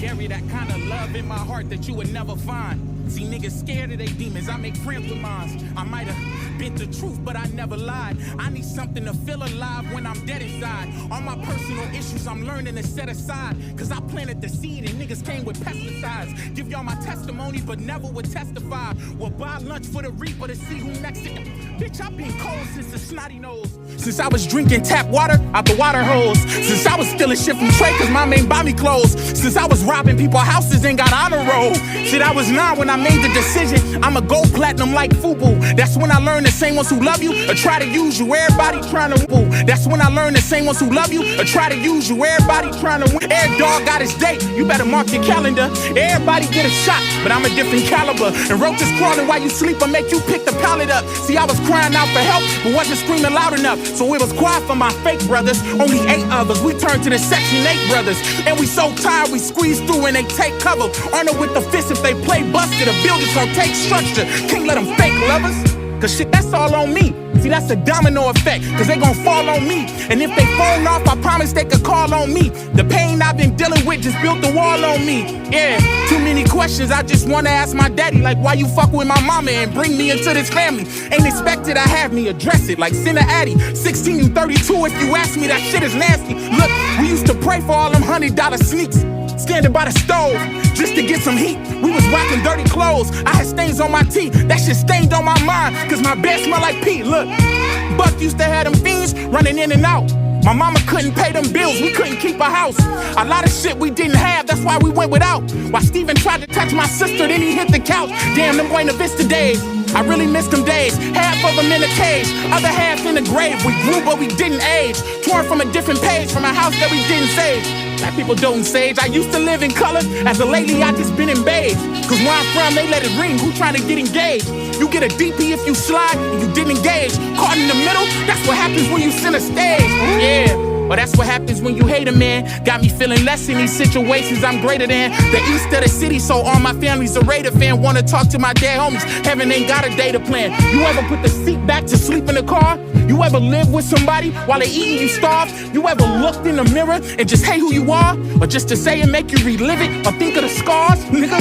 Carry that kind of love in my heart that you would never find. See, niggas scared of they demons, I make friends with mine. I might have been the truth, but I never lied. I need something to feel alive when I'm dead inside. All my personal issues I'm learning to set aside. Cause I planted the seed and niggas came with pesticides. Give y'all my testimony, but never would testify. We'll buy lunch for the reaper to see who next to him. Bitch, I've been cold since the snotty nose. Since I was drinking tap water out the water hose. Since I was stealing shit from Trey cause mom ain't buy me clothes. Since I was robbing people's houses and got honor roll. Shit, I was 9 when I made the decision. I'ma go platinum like FUBU. That's when I learned the same ones who love you or try to use you. Everybody trying to woo. That's when I learned the same ones who love you or try to use you. Everybody trying to win. Every dog got his date. You better mark your calendar. Everybody get a shot, but I'm a different caliber. And roaches crawling while you sleep or make you pick the pallet up. See, I was crying out for help, but wasn't screaming loud enough. So it was quiet for my fake brothers. Only 8 others. We turned to the Section 8 brothers. And we so tired we squeeze through and they take cover. Arnold with the fist if they play busted. The building's gonna take structure. Can't let them fake lovers. Cause shit, that's all on me. See, that's a domino effect, cause they gon' fall on me. And if they fall off, I promise they could call on me. The pain I've been dealing with just built the wall on me. Yeah, too many questions, I just wanna ask my daddy. Like, why you fuck with my mama and bring me into this family? Ain't expected I have me address it like send a Addy. 16, you 32, if you ask me, that shit is nasty. Look, we used to pray for all them $100 sneaks. Standing by the stove, just to get some heat. We was rocking dirty clothes, I had stains on my teeth. That shit stained on my mind, cause my bed smell like pee. Look, Buck used to have them fiends running in and out. My mama couldn't pay them bills, we couldn't keep a house. A lot of shit we didn't have, that's why we went without. While Steven tried to touch my sister, then he hit the couch. Damn, them Buena Vista days, I really miss them days. Half of them in a cage, other half in the grave. We grew but we didn't age. Torn from a different page, from a house that we didn't save. Black people don't sage. I used to live in color, as of lately I just been in beige. Cause where I'm from, they let it ring, who trying to get engaged? You get a DP if you slide and you didn't engage. Caught in the middle, that's what happens when you send a stage. Yeah, but that's what happens when you hate a man. Got me feeling less in these situations, I'm greater than the east of the city, so all my family's a Raider fan. Wanna talk to my dead homies, heaven ain't got a data plan. You ever put the seat back to sleep in the car? You ever live with somebody while they eating you starve? You ever looked in the mirror and just hate who you are? Or just to say and make you relive it or think of the scars? Nigga,